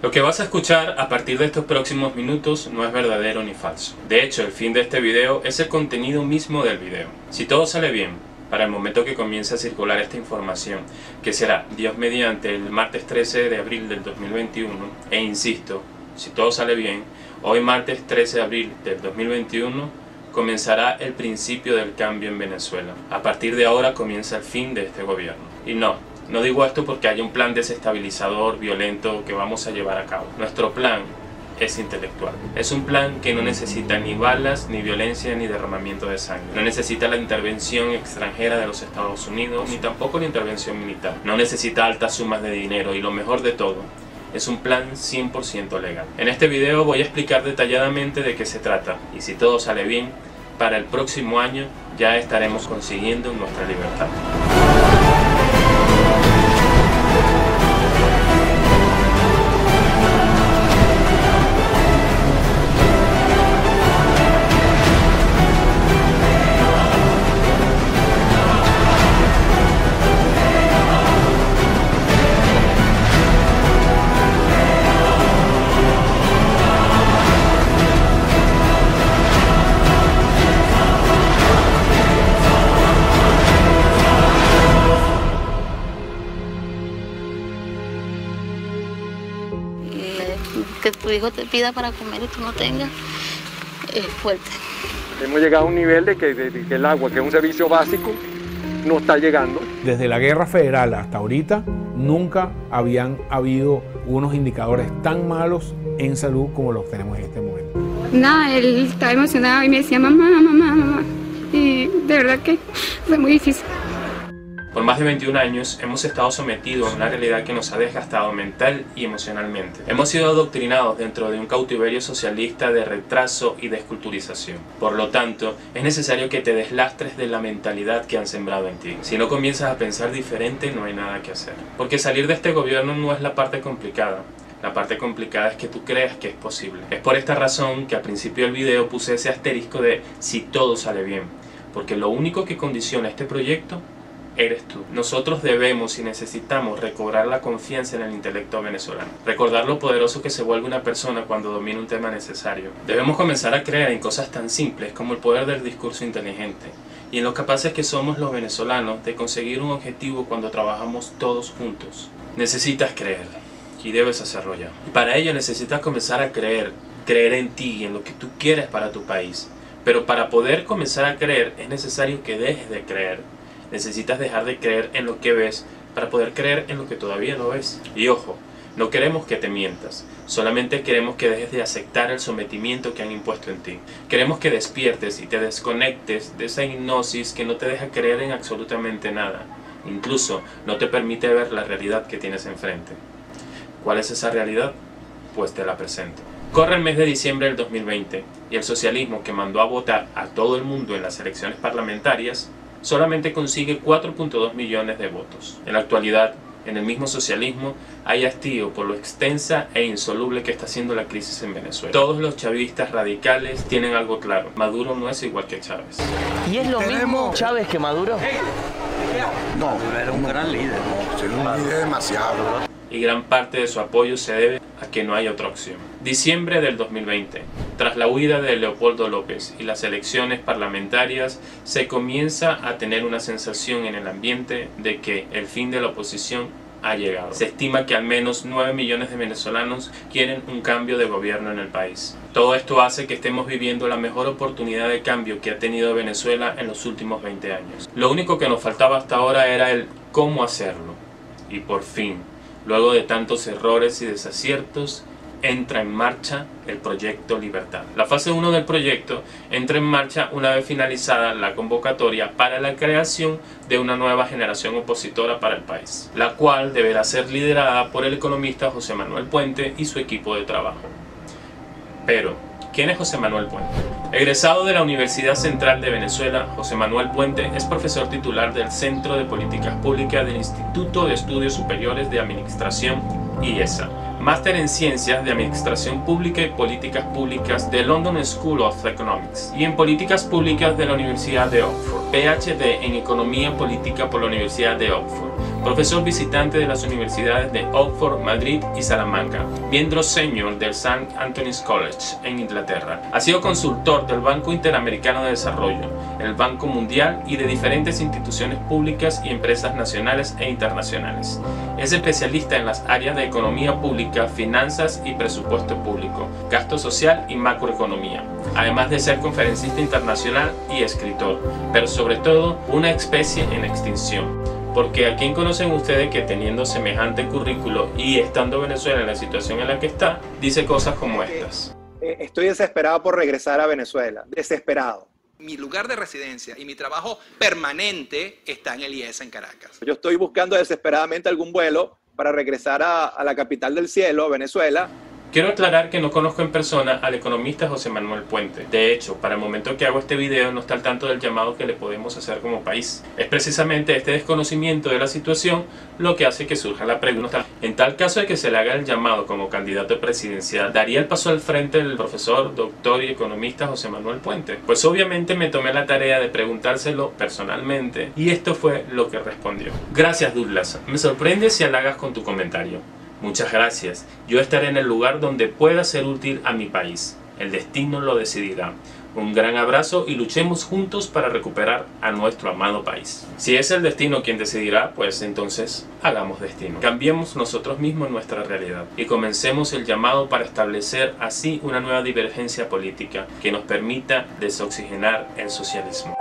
Lo que vas a escuchar a partir de estos próximos minutos no es verdadero ni falso. De hecho, el fin de este video es el contenido mismo del video. Si todo sale bien, para el momento que comience a circular esta información, que será Dios mediante el martes 13 de abril del 2021, e insisto, si todo sale bien, hoy martes 13 de abril del 2021 comenzará el principio del cambio en Venezuela. A partir de ahora comienza el fin de este gobierno. Y no digo esto porque haya un plan desestabilizador, violento que vamos a llevar a cabo. Nuestro plan es intelectual. Es un plan que no necesita ni balas, ni violencia, ni derramamiento de sangre. No necesita la intervención extranjera de los Estados Unidos, ni tampoco la intervención militar. No necesita altas sumas de dinero y lo mejor de todo, es un plan 100% legal. En este video voy a explicar detalladamente de qué se trata y si todo sale bien, para el próximo año ya estaremos consiguiendo nuestra libertad. Que tu hijo te pida para comer y tú no tengas, es fuerte. Hemos llegado a un nivel de que el agua, que es un servicio básico, no está llegando. Desde la guerra federal hasta ahorita, nunca habían habido unos indicadores tan malos en salud como los tenemos en este momento. Nada, él estaba emocionado y me decía mamá, mamá, mamá. Y de verdad que fue muy difícil. Por más de 21 años hemos estado sometidos a una realidad que nos ha desgastado mental y emocionalmente. Hemos sido adoctrinados dentro de un cautiverio socialista de retraso y desculturización. Por lo tanto, es necesario que te deslastres de la mentalidad que han sembrado en ti. Si no comienzas a pensar diferente, no hay nada que hacer. Porque salir de este gobierno no es la parte complicada. La parte complicada es que tú creas que es posible. Es por esta razón que al principio del video puse ese asterisco de si todo sale bien. Porque lo único que condiciona este proyecto eres tú. Nosotros debemos y necesitamos recobrar la confianza en el intelecto venezolano. Recordar lo poderoso que se vuelve una persona cuando domina un tema necesario. Debemos comenzar a creer en cosas tan simples como el poder del discurso inteligente y en lo capaces que somos los venezolanos de conseguir un objetivo cuando trabajamos todos juntos. Necesitas creer y debes hacerlo ya. Y para ello necesitas comenzar a creer en ti y en lo que tú quieres para tu país. Pero para poder comenzar a creer es necesario que dejes de creer. Necesitas dejar de creer en lo que ves para poder creer en lo que todavía no ves. Y ojo, no queremos que te mientas, solamente queremos que dejes de aceptar el sometimiento que han impuesto en ti. Queremos que despiertes y te desconectes de esa hipnosis que no te deja creer en absolutamente nada. Incluso no te permite ver la realidad que tienes enfrente. ¿Cuál es esa realidad? Pues te la presento. Corre el mes de diciembre del 2020 y el socialismo que mandó a votar a todo el mundo en las elecciones parlamentarias solamente consigue 4.2 millones de votos. En la actualidad, en el mismo socialismo, hay hastío por lo extensa e insoluble que está siendo la crisis en Venezuela. Todos los chavistas radicales tienen algo claro: Maduro no es igual que Chávez. ¿Y es lo mismo Chávez que Maduro? No, era un gran líder. No, un líder demasiado. Y gran parte de su apoyo se debe a que no hay otra opción. Diciembre del 2020. Tras la huida de Leopoldo López y las elecciones parlamentarias, se comienza a tener una sensación en el ambiente de que el fin de la oposición ha llegado. Se estima que al menos 9 millones de venezolanos quieren un cambio de gobierno en el país. Todo esto hace que estemos viviendo la mejor oportunidad de cambio que ha tenido Venezuela en los últimos 20 años. Lo único que nos faltaba hasta ahora era el cómo hacerlo. Y por fin, luego de tantos errores y desaciertos, entra en marcha el Proyecto Libertad. La fase 1 del proyecto entra en marcha una vez finalizada la convocatoria para la creación de una nueva generación opositora para el país, la cual deberá ser liderada por el economista José Manuel Puente y su equipo de trabajo. Pero, ¿quién es José Manuel Puente? Egresado de la Universidad Central de Venezuela, José Manuel Puente es profesor titular del Centro de Políticas Públicas del Instituto de Estudios Superiores de Administración, IESA, máster en Ciencias de Administración Pública y Políticas Públicas de London School of Economics y en Políticas Públicas de la Universidad de Oxford, PhD en Economía Política por la Universidad de Oxford, profesor visitante de las universidades de Oxford, Madrid y Salamanca, miembro senior del St. Anthony's College en Inglaterra. Ha sido consultor del Banco Interamericano de Desarrollo, el Banco Mundial y de diferentes instituciones públicas y empresas nacionales e internacionales. Es especialista en las áreas de economía pública, finanzas y presupuesto público, gasto social y macroeconomía, además de ser conferencista internacional y escritor, pero sobre todo una especie en extinción. Porque ¿a quién conocen ustedes que teniendo semejante currículo y estando Venezuela en la situación en la que está, dice cosas como estas? Estoy desesperado por regresar a Venezuela, desesperado. Mi lugar de residencia y mi trabajo permanente está en el IESA en Caracas. Yo estoy buscando desesperadamente algún vuelo para regresar a la capital del cielo, a Venezuela. Quiero aclarar que no conozco en persona al economista José Manuel Puente. De hecho, para el momento que hago este video no está al tanto del llamado que le podemos hacer como país. Es precisamente este desconocimiento de la situación lo que hace que surja la pregunta. En tal caso de que se le haga el llamado como candidato presidencial, ¿daría el paso al frente el profesor, doctor y economista José Manuel Puente? Pues obviamente me tomé la tarea de preguntárselo personalmente y esto fue lo que respondió. Gracias, Douglas. Me sorprende si halagas con tu comentario. Muchas gracias. Yo estaré en el lugar donde pueda ser útil a mi país. El destino lo decidirá. Un gran abrazo y luchemos juntos para recuperar a nuestro amado país. Si es el destino quien decidirá, pues entonces hagamos destino. Cambiemos nosotros mismos nuestra realidad y comencemos el llamado para establecer así una nueva divergencia política que nos permita desoxigenar el socialismo.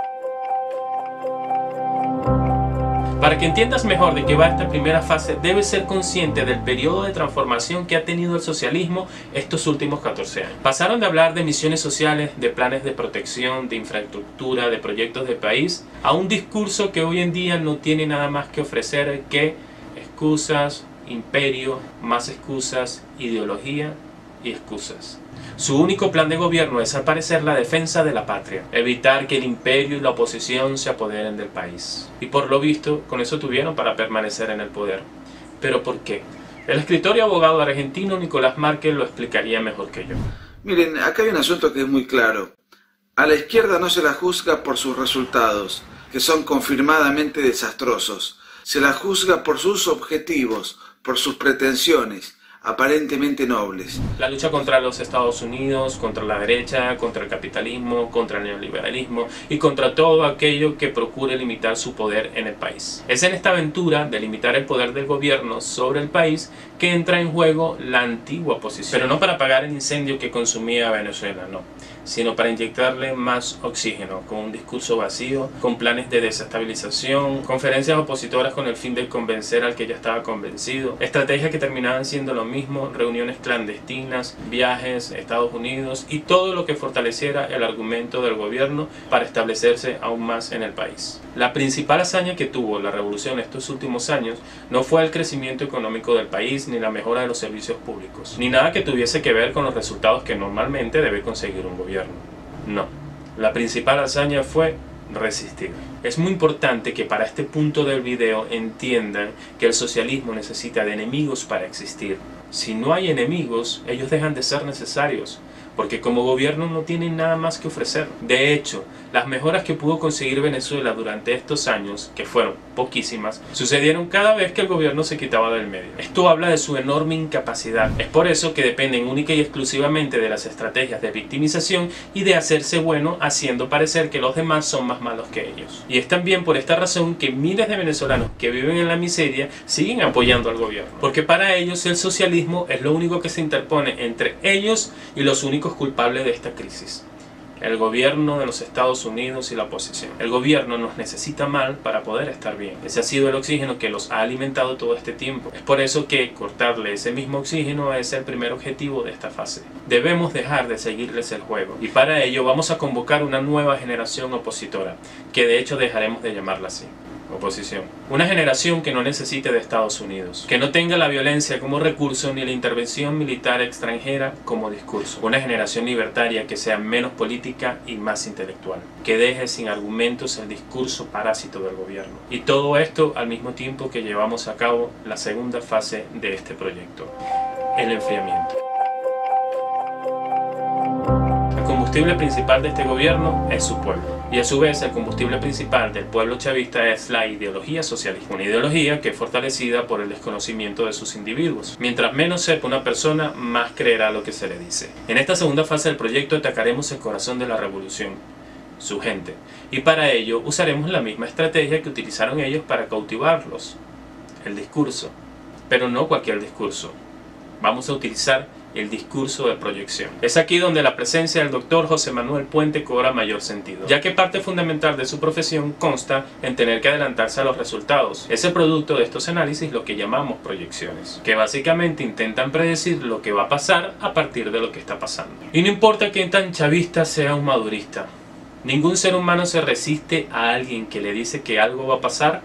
Para que entiendas mejor de qué va esta primera fase, debes ser consciente del periodo de transformación que ha tenido el socialismo estos últimos 14 años. Pasaron de hablar de misiones sociales, de planes de protección, de infraestructura, de proyectos de país, a un discurso que hoy en día no tiene nada más que ofrecer que excusas, imperio, más excusas, ideología y excusas. Su único plan de gobierno es al parecer la defensa de la patria, evitar que el imperio y la oposición se apoderen del país. Y por lo visto, con eso tuvieron para permanecer en el poder. ¿Pero por qué? El escritor y abogado argentino Nicolás Márquez lo explicaría mejor que yo. Miren, acá hay un asunto que es muy claro. A la izquierda no se la juzga por sus resultados, que son confirmadamente desastrosos. Se la juzga por sus objetivos, por sus pretensiones, aparentemente nobles. La lucha contra los Estados Unidos, contra la derecha, contra el capitalismo, contra el neoliberalismo y contra todo aquello que procure limitar su poder en el país. Es en esta aventura de limitar el poder del gobierno sobre el país que entra en juego la antigua oposición. Pero no para apagar el incendio que consumía Venezuela, no, sino para inyectarle más oxígeno, con un discurso vacío, con planes de desestabilización, conferencias opositoras con el fin de convencer al que ya estaba convencido, estrategias que terminaban siendo lo mismo, reuniones clandestinas, viajes a Estados Unidos y todo lo que fortaleciera el argumento del gobierno para establecerse aún más en el país. La principal hazaña que tuvo la revolución estos últimos años no fue el crecimiento económico del país ni la mejora de los servicios públicos, ni nada que tuviese que ver con los resultados que normalmente debe conseguir un gobierno. No, la principal hazaña fue resistir. Es muy importante que para este punto del video entiendan que el socialismo necesita de enemigos para existir. Si no hay enemigos, ellos dejan de ser necesarios, porque como gobierno no tienen nada más que ofrecer. De hecho, las mejoras que pudo conseguir Venezuela durante estos años, que fueron poquísimas, sucedieron cada vez que el gobierno se quitaba del medio. Esto habla de su enorme incapacidad. Es por eso que dependen única y exclusivamente de las estrategias de victimización y de hacerse bueno haciendo parecer que los demás son más malos que ellos. Y es también por esta razón que miles de venezolanos que viven en la miseria siguen apoyando al gobierno, porque para ellos el socialismo es lo único que se interpone entre ellos y los únicos culpables de esta crisis. El gobierno de los Estados Unidos y la oposición. El gobierno nos necesita mal para poder estar bien. Ese ha sido el oxígeno que los ha alimentado todo este tiempo. Es por eso que cortarle ese mismo oxígeno es el primer objetivo de esta fase. Debemos dejar de seguirles el juego. Y para ello vamos a convocar una nueva generación opositora, que de hecho dejaremos de llamarla así. Oposición. Una generación que no necesite de Estados Unidos, que no tenga la violencia como recurso ni la intervención militar extranjera como discurso. Una generación libertaria que sea menos política y más intelectual, que deje sin argumentos el discurso parásito del gobierno. Y todo esto al mismo tiempo que llevamos a cabo la segunda fase de este proyecto, el enfriamiento. La combustible principal de este gobierno es su pueblo. Y a su vez el combustible principal del pueblo chavista es la ideología socialista. Una ideología que es fortalecida por el desconocimiento de sus individuos. Mientras menos sepa una persona, más creerá lo que se le dice. En esta segunda fase del proyecto atacaremos el corazón de la revolución, su gente. Y para ello usaremos la misma estrategia que utilizaron ellos para cautivarlos. El discurso. Pero no cualquier discurso. Vamos a utilizar el discurso de proyección. Es aquí donde la presencia del doctor José Manuel Puente cobra mayor sentido, ya que parte fundamental de su profesión consta en tener que adelantarse a los resultados. Es el producto de estos análisis lo que llamamos proyecciones, que básicamente intentan predecir lo que va a pasar a partir de lo que está pasando. Y no importa quién tan chavista sea un madurista, ningún ser humano se resiste a alguien que le dice que algo va a pasar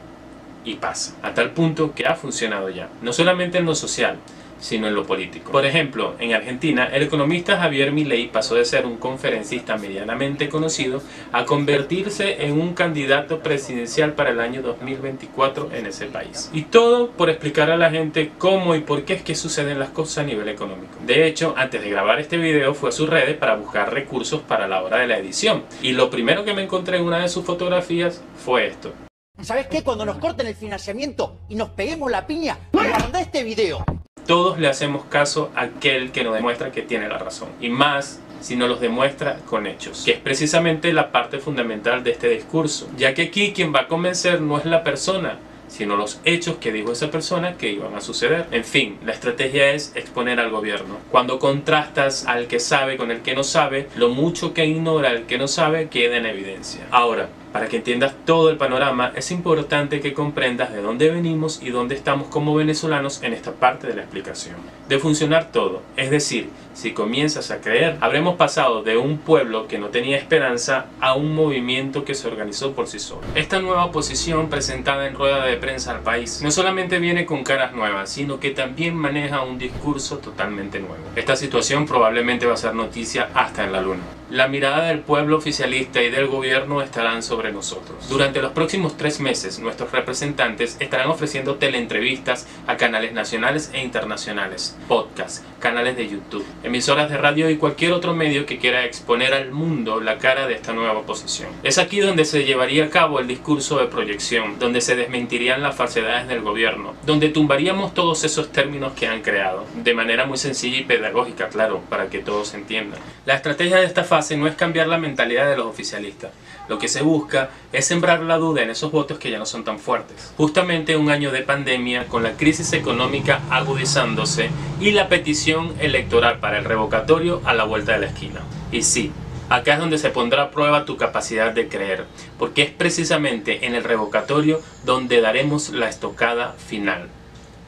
y pasa, a tal punto que ha funcionado ya, no solamente en lo social, sino en lo político. Por ejemplo, en Argentina, el economista Javier Milei pasó de ser un conferencista medianamente conocido a convertirse en un candidato presidencial para el año 2024 en ese país. Y todo por explicar a la gente cómo y por qué es que suceden las cosas a nivel económico. De hecho, antes de grabar este video fue a sus redes para buscar recursos para la hora de la edición. Y lo primero que me encontré en una de sus fotografías fue esto. ¿Sabes qué? Cuando nos corten el financiamiento y nos peguemos la piña, guarda este video. Todos le hacemos caso a aquel que nos demuestra que tiene la razón, y más si nos los demuestra con hechos, que es precisamente la parte fundamental de este discurso, ya que aquí quien va a convencer no es la persona, sino los hechos que dijo esa persona que iban a suceder. En fin, la estrategia es exponer al gobierno. Cuando contrastas al que sabe con el que no sabe, lo mucho que ignora el que no sabe queda en evidencia. Ahora, para que entiendas todo el panorama, es importante que comprendas de dónde venimos y dónde estamos como venezolanos en esta parte de la explicación. De funcionar todo, es decir, si comienzas a creer, habremos pasado de un pueblo que no tenía esperanza a un movimiento que se organizó por sí solo. Esta nueva oposición presentada en rueda de prensa al país no solamente viene con caras nuevas, sino que también maneja un discurso totalmente nuevo. Esta situación probablemente va a ser noticia hasta en la luna. La mirada del pueblo oficialista y del gobierno estarán sobre nosotros. Durante los próximos 3 meses, nuestros representantes estarán ofreciendo teleentrevistas a canales nacionales e internacionales, podcasts, canales de YouTube, emisoras de radio y cualquier otro medio que quiera exponer al mundo la cara de esta nueva oposición. Es aquí donde se llevaría a cabo el discurso de proyección, donde se desmentirían las falsedades del gobierno, donde tumbaríamos todos esos términos que han creado, de manera muy sencilla y pedagógica, claro, para que todos entiendan. La estrategia de esta fase no es cambiar la mentalidad de los oficialistas. Lo que se busca es sembrar la duda en esos votos que ya no son tan fuertes. Justamente un año de pandemia, con la crisis económica agudizándose y la petición electoral para el revocatorio a la vuelta de la esquina. Y sí, acá es donde se pondrá a prueba tu capacidad de creer, porque es precisamente en el revocatorio donde daremos la estocada final,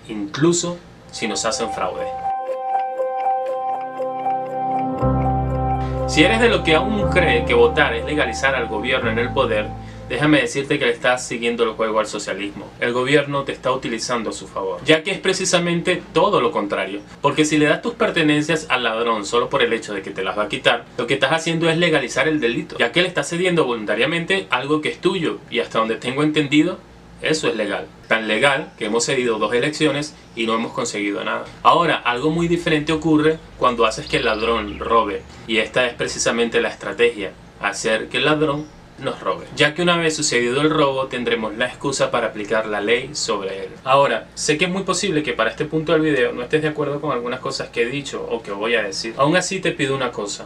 incluso si nos hacen fraude. Si eres de lo que aún cree que votar es legalizar al gobierno en el poder, déjame decirte que le estás siguiendo el juego al socialismo. El gobierno te está utilizando a su favor, ya que es precisamente todo lo contrario. Porque si le das tus pertenencias al ladrón solo por el hecho de que te las va a quitar, lo que estás haciendo es legalizar el delito, ya que le estás cediendo voluntariamente algo que es tuyo, y hasta donde tengo entendido, eso es legal. Tan legal que hemos cedido 2 elecciones y no hemos conseguido nada. Ahora, algo muy diferente ocurre cuando haces que el ladrón robe. Y esta es precisamente la estrategia, hacer que el ladrón nos robe. Ya que una vez sucedido el robo, tendremos la excusa para aplicar la ley sobre él. Ahora, sé que es muy posible que para este punto del video no estés de acuerdo con algunas cosas que he dicho o que voy a decir. Aún así te pido una cosa.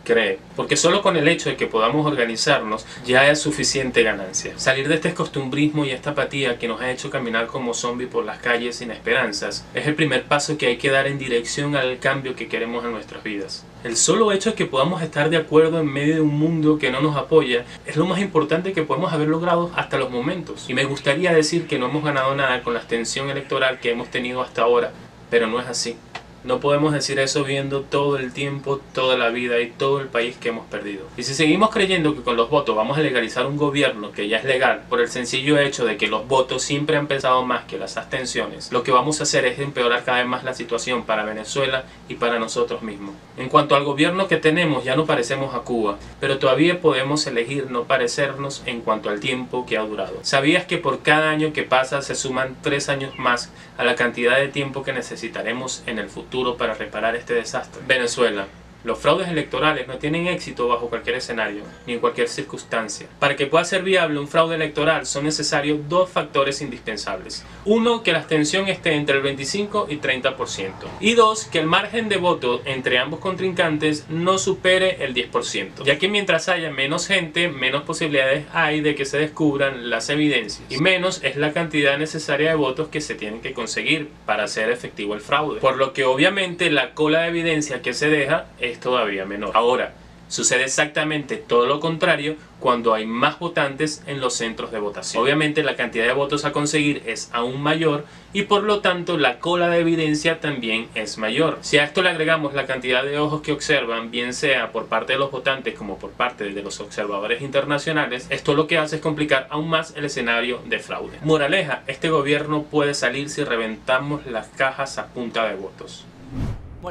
Cree, porque solo con el hecho de que podamos organizarnos ya es suficiente ganancia. Salir de este costumbrismo y esta apatía que nos ha hecho caminar como zombies por las calles sin esperanzas es el primer paso que hay que dar en dirección al cambio que queremos en nuestras vidas. El solo hecho de que podamos estar de acuerdo en medio de un mundo que no nos apoya es lo más importante que podemos haber logrado hasta los momentos. Y me gustaría decir que no hemos ganado nada con la abstención electoral que hemos tenido hasta ahora, pero no es así. No podemos decir eso viendo todo el tiempo, toda la vida y todo el país que hemos perdido. Y si seguimos creyendo que con los votos vamos a legalizar un gobierno que ya es legal por el sencillo hecho de que los votos siempre han pesado más que las abstenciones, lo que vamos a hacer es empeorar cada vez más la situación para Venezuela y para nosotros mismos. En cuanto al gobierno que tenemos, ya no parecemos a Cuba, pero todavía podemos elegir no parecernos en cuanto al tiempo que ha durado. ¿Sabías que por cada año que pasa se suman 3 años más a la cantidad de tiempo que necesitaremos en el futuro para reparar este desastre? Venezuela, Los fraudes electorales no tienen éxito bajo cualquier escenario, ni en cualquier circunstancia. Para que pueda ser viable un fraude electoral son necesarios dos factores indispensables. Uno, que la abstención esté entre el 25 y 30%. Y dos, que el margen de voto entre ambos contrincantes no supere el 10%. Ya que mientras haya menos gente, menos posibilidades hay de que se descubran las evidencias. Y menos es la cantidad necesaria de votos que se tienen que conseguir para hacer efectivo el fraude. Por lo que obviamente la cola de evidencia que se deja es todavía menor. Ahora, sucede exactamente todo lo contrario cuando hay más votantes en los centros de votación. Obviamente la cantidad de votos a conseguir es aún mayor y por lo tanto la cola de evidencia también es mayor. Si a esto le agregamos la cantidad de ojos que observan, bien sea por parte de los votantes como por parte de los observadores internacionales, esto lo que hace es complicar aún más el escenario de fraude. Moraleja, este gobierno puede salir si reventamos las cajas a punta de votos.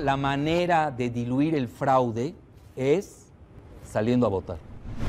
La manera de diluir el fraude es saliendo a votar.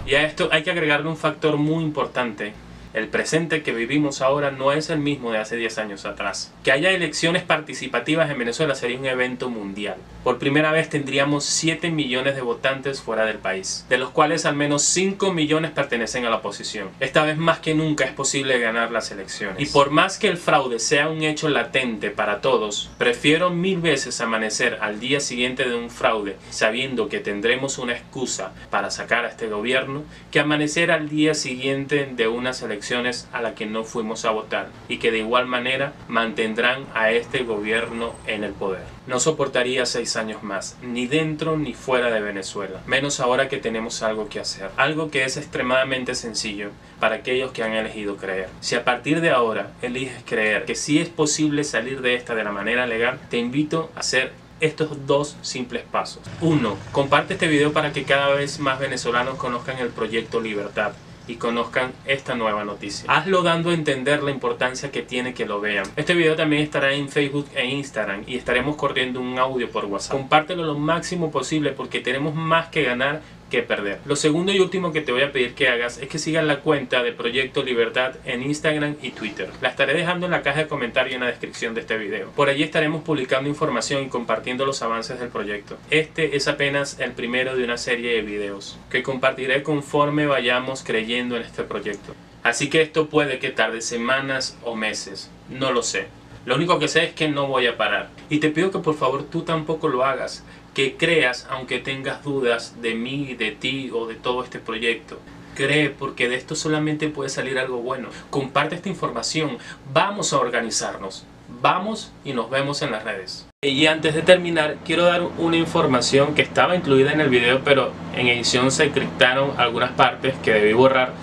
Y a esto hay que agregarle un factor muy importante. El presente que vivimos ahora no es el mismo de hace 10 años atrás. Que haya elecciones participativas en Venezuela sería un evento mundial. Por primera vez tendríamos 7 millones de votantes fuera del país, de los cuales al menos 5 millones pertenecen a la oposición. Esta vez más que nunca es posible ganar las elecciones. Y por más que el fraude sea un hecho latente para todos, prefiero 1000 veces amanecer al día siguiente de un fraude sabiendo que tendremos una excusa para sacar a este gobierno, que amanecer al día siguiente de unas elecciones a la que no fuimos a votar y que de igual manera mantendrán a este gobierno en el poder. No soportaría 6 años más, ni dentro ni fuera de Venezuela, menos ahora que tenemos algo que hacer, algo que es extremadamente sencillo para aquellos que han elegido creer. Si a partir de ahora eliges creer que sí es posible salir de esta de la manera legal, te invito a hacer estos dos simples pasos. 1. Comparte este video para que cada vez más venezolanos conozcan el proyecto Libertad y conozcan esta nueva noticia. Hazlo dando a entender la importancia que tiene que lo vean. Este video también estará en Facebook e Instagram y estaremos corriendo un audio por WhatsApp. Compártelo lo máximo posible porque tenemos más que ganar que perder. Lo segundo y último que te voy a pedir que hagas es que sigas la cuenta de Proyecto Libertad en Instagram y Twitter. La estaré dejando en la caja de comentarios y en la descripción de este video. Por allí estaremos publicando información y compartiendo los avances del proyecto. Este es apenas el primero de una serie de videos que compartiré conforme vayamos creyendo en este proyecto. Así que esto puede que tarde semanas o meses, no lo sé. Lo único que sé es que no voy a parar. Y te pido que por favor tú tampoco lo hagas. Que creas aunque tengas dudas de mí, de ti o de todo este proyecto. Cree porque de esto solamente puede salir algo bueno. Comparte esta información. Vamos a organizarnos. Vamos y nos vemos en las redes. Y antes de terminar, quiero dar una información que estaba incluida en el video, pero en edición se encriptaron algunas partes que debí borrar.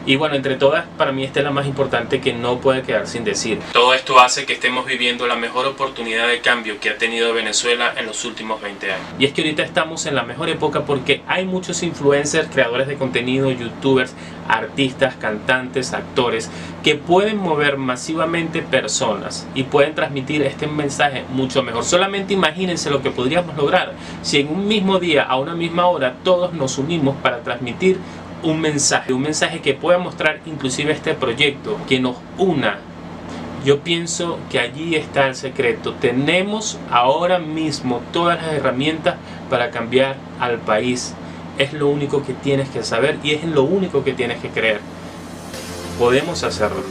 Y bueno, entre todas, para mí esta es la más importante que no puede quedar sin decir. Todo esto hace que estemos viviendo la mejor oportunidad de cambio que ha tenido Venezuela en los últimos 20 años. Y es que ahorita estamos en la mejor época porque hay muchos influencers, creadores de contenido, youtubers, artistas, cantantes, actores que pueden mover masivamente personas y pueden transmitir este mensaje mucho mejor. Solamente imagínense lo que podríamos lograr si en un mismo día, a una misma hora, todos nos unimos para transmitir un mensaje que pueda mostrar inclusive este proyecto, que nos una. Yo pienso que allí está el secreto. Tenemos ahora mismo todas las herramientas para cambiar al país. Es lo único que tienes que saber y es lo único que tienes que creer. Podemos hacerlo.